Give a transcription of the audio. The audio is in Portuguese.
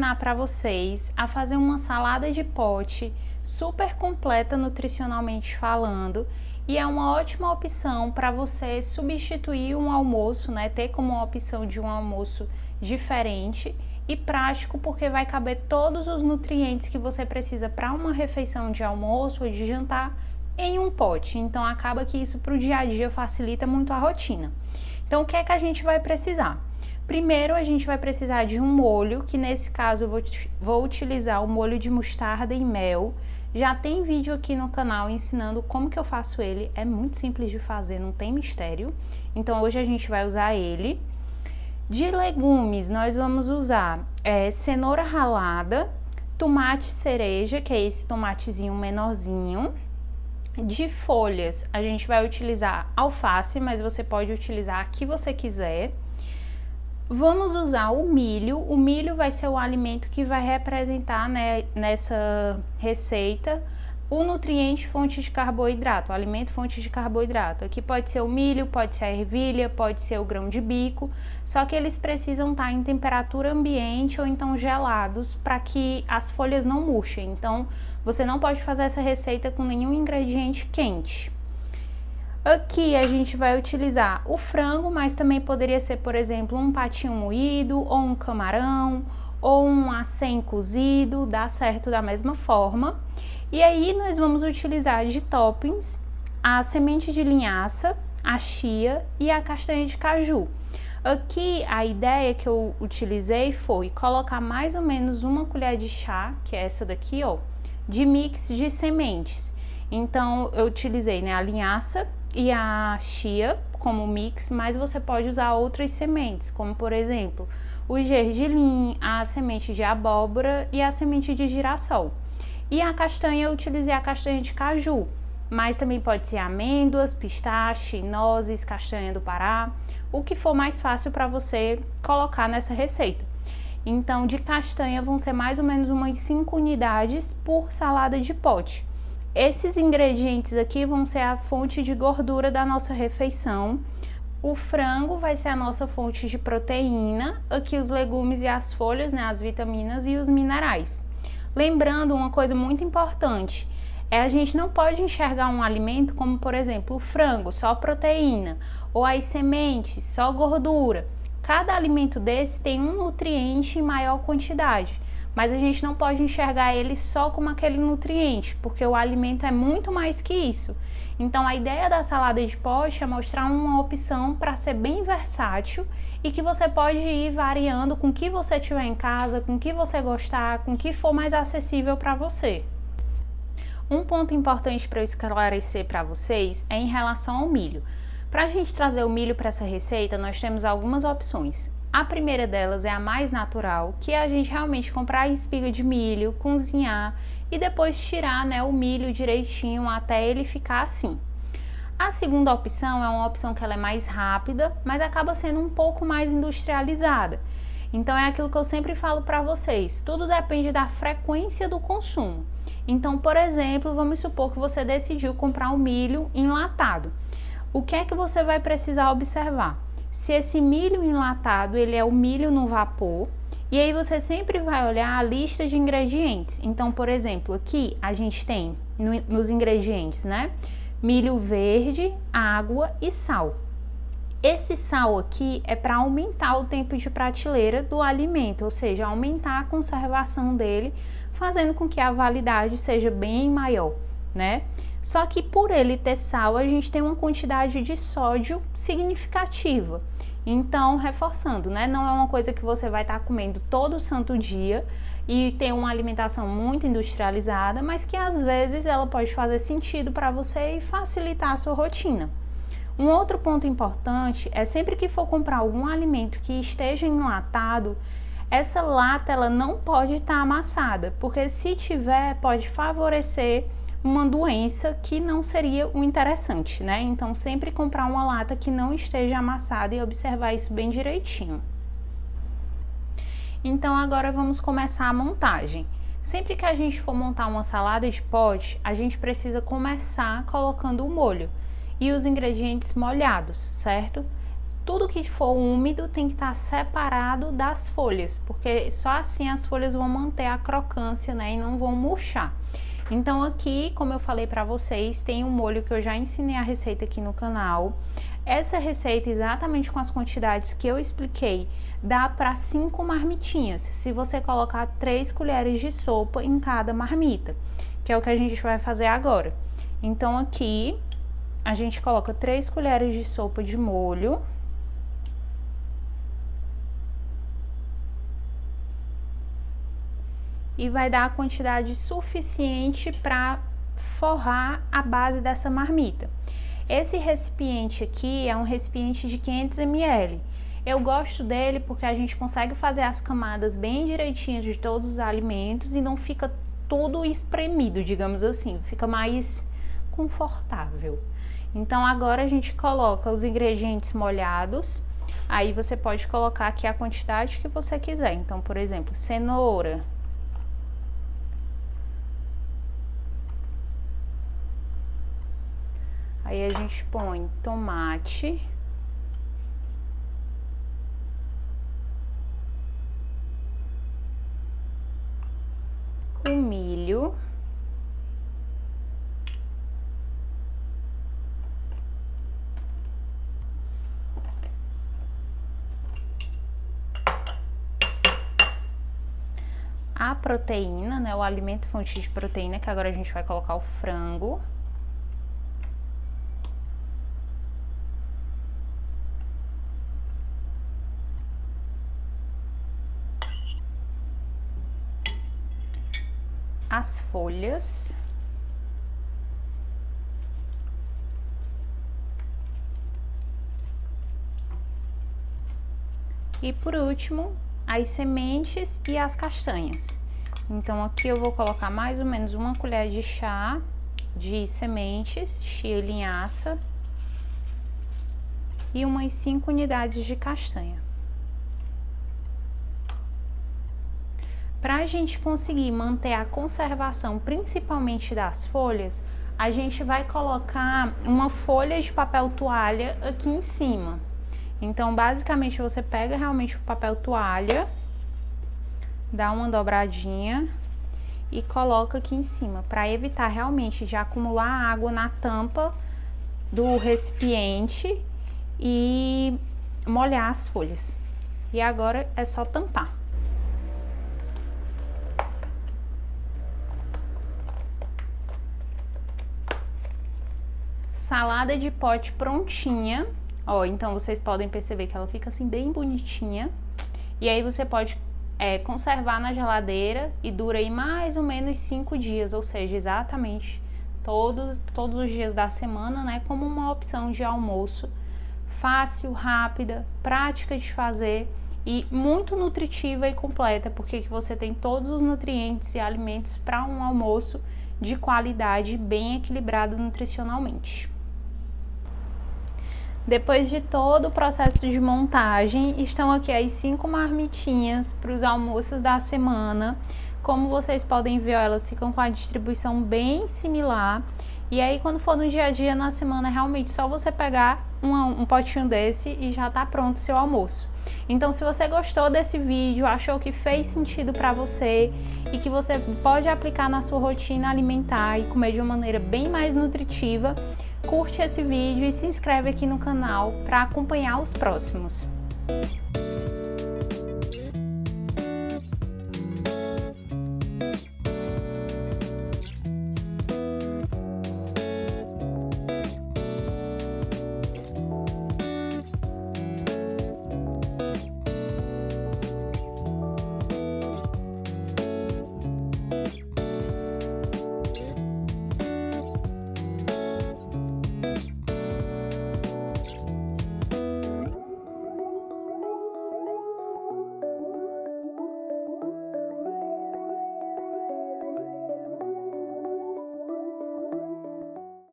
ensinar para vocês a fazer uma salada de pote super completa nutricionalmente falando, e é uma ótima opção para você substituir um almoço, né? Ter como uma opção de um almoço diferente e prático, porque vai caber todos os nutrientes que você precisa para uma refeição de almoço ou de jantar em um pote. Então acaba que isso para o dia a dia facilita muito a rotina. Então o que é que a gente vai precisar? Primeiro a gente vai precisar de um molho, que nesse caso eu vou utilizar o molho de mostarda e mel. Já tem vídeo aqui no canal ensinando como que eu faço ele, é muito simples de fazer, não tem mistério. Então hoje a gente vai usar ele. De legumes nós vamos usar cenoura ralada, tomate cereja, que é esse tomatezinho menorzinho. De folhas a gente vai utilizar alface, mas você pode utilizar a que você quiser. Vamos usar o milho vai ser o alimento que vai representar, né, nessa receita o nutriente fonte de carboidrato, o alimento fonte de carboidrato. Aqui pode ser o milho, pode ser a ervilha, pode ser o grão de bico, só que eles precisam estar em temperatura ambiente ou então gelados para que as folhas não murchem. Então você não pode fazer essa receita com nenhum ingrediente quente. Aqui a gente vai utilizar o frango, mas também poderia ser, por exemplo, um patinho moído, ou um camarão, ou um acém cozido, dá certo da mesma forma. E aí nós vamos utilizar de toppings a semente de linhaça, a chia e a castanha de caju. Aqui a ideia que eu utilizei foi colocar mais ou menos uma colher de chá, que é essa daqui, ó, de mix de sementes. Então eu utilizei, né, a linhaça e a chia como mix, mas você pode usar outras sementes, como por exemplo o gergelim, a semente de abóbora e a semente de girassol. E a castanha eu utilizei a castanha de caju, mas também pode ser amêndoas, pistache, nozes, castanha do Pará, o que for mais fácil para você colocar nessa receita. Então de castanha vão ser mais ou menos umas 5 unidades por salada de pote. Esses ingredientes aqui vão ser a fonte de gordura da nossa refeição. O frango vai ser a nossa fonte de proteína. Aqui os legumes e as folhas, né, as vitaminas e os minerais. Lembrando uma coisa muito importante, a gente não pode enxergar um alimento como, por exemplo, o frango, só proteína, ou as sementes, só gordura. Cada alimento desse tem um nutriente em maior quantidade, mas a gente não pode enxergar ele só como aquele nutriente, porque o alimento é muito mais que isso. Então a ideia da salada de pote é mostrar uma opção para ser bem versátil e que você pode ir variando com o que você tiver em casa, com o que você gostar, com o que for mais acessível para você. Um ponto importante para eu esclarecer para vocês é em relação ao milho. Para a gente trazer o milho para essa receita, nós temos algumas opções. A primeira delas é a mais natural, que é a gente realmente comprar a espiga de milho, cozinhar e depois tirar, né, o milho direitinho até ele ficar assim. A segunda opção é uma opção que ela é mais rápida, mas acaba sendo um pouco mais industrializada. Então é aquilo que eu sempre falo para vocês, tudo depende da frequência do consumo. Então, por exemplo, vamos supor que você decidiu comprar um milho enlatado. O que é que você vai precisar observar? Se esse milho enlatado, ele é o milho no vapor, e aí você sempre vai olhar a lista de ingredientes. Então, por exemplo, aqui a gente tem nos ingredientes, né, milho verde, água e sal. Esse sal aqui é para aumentar o tempo de prateleira do alimento, ou seja, aumentar a conservação dele, fazendo com que a validade seja bem maior, né? Só que por ele ter sal, a gente tem uma quantidade de sódio significativa. Então, reforçando, né? Não é uma coisa que você vai estar comendo todo santo dia e ter uma alimentação muito industrializada, mas que às vezes ela pode fazer sentido para você e facilitar a sua rotina. Um outro ponto importante é sempre que for comprar algum alimento que esteja enlatado, essa lata ela não pode estar amassada, porque se tiver pode favorecer uma doença que não seria o interessante, né? Então sempre comprar uma lata que não esteja amassada e observar isso bem direitinho. Então agora vamos começar a montagem. Sempre que a gente for montar uma salada de pote, a gente precisa começar colocando o molho e os ingredientes molhados, certo? tudo que for úmido tem que estar separado das folhas, porque só assim as folhas vão manter a crocância, né, e não vão murchar. Então aqui, como eu falei para vocês, tem um molho que eu já ensinei a receita aqui no canal. Essa receita, exatamente com as quantidades que eu expliquei, dá para 5 marmitinhas, se você colocar 3 colheres de sopa em cada marmita, que é o que a gente vai fazer agora. Então aqui a gente coloca 3 colheres de sopa de molho. E vai dar a quantidade suficiente para forrar a base dessa marmita. Esse recipiente aqui é um recipiente de 500 ml. Eu gosto dele porque a gente consegue fazer as camadas bem direitinhas de todos os alimentos e não fica tudo espremido, digamos assim, fica mais confortável. Então agora a gente coloca os ingredientes molhados. Aí você pode colocar aqui a quantidade que você quiser. Então, por exemplo, cenoura. Aí a gente põe tomate, o milho, a proteína, né, o alimento fonte de proteína, que agora a gente vai colocar o frango. As folhas. E por último, as sementes e as castanhas. Então aqui eu vou colocar mais ou menos 1 colher de chá de sementes, chia linhaça, e umas 5 unidades de castanha. Para a gente conseguir manter a conservação, principalmente das folhas, a gente vai colocar uma folha de papel toalha aqui em cima. Então, basicamente, você pega realmente o papel toalha, dá uma dobradinha e coloca aqui em cima, para evitar realmente de acumular água na tampa do recipiente e molhar as folhas. E agora é só tampar. Salada de pote prontinha, ó, então vocês podem perceber que ela fica assim bem bonitinha. E aí você pode conservar na geladeira e dura aí mais ou menos 5 dias, ou seja, exatamente todos os dias da semana, né, como uma opção de almoço fácil, rápida, prática de fazer e muito nutritiva e completa, porque você tem todos os nutrientes e alimentos para um almoço de qualidade, bem equilibrado nutricionalmente. Depois de todo o processo de montagem, estão aqui as 5 marmitinhas para os almoços da semana. Como vocês podem ver, elas ficam com a distribuição bem similar. E aí, quando for no dia a dia, na semana, realmente só você pegar um potinho desse e já tá pronto o seu almoço. Então, se você gostou desse vídeo, achou que fez sentido para você e que você pode aplicar na sua rotina alimentar e comer de uma maneira bem mais nutritiva, curte esse vídeo e se inscreve aqui no canal para acompanhar os próximos.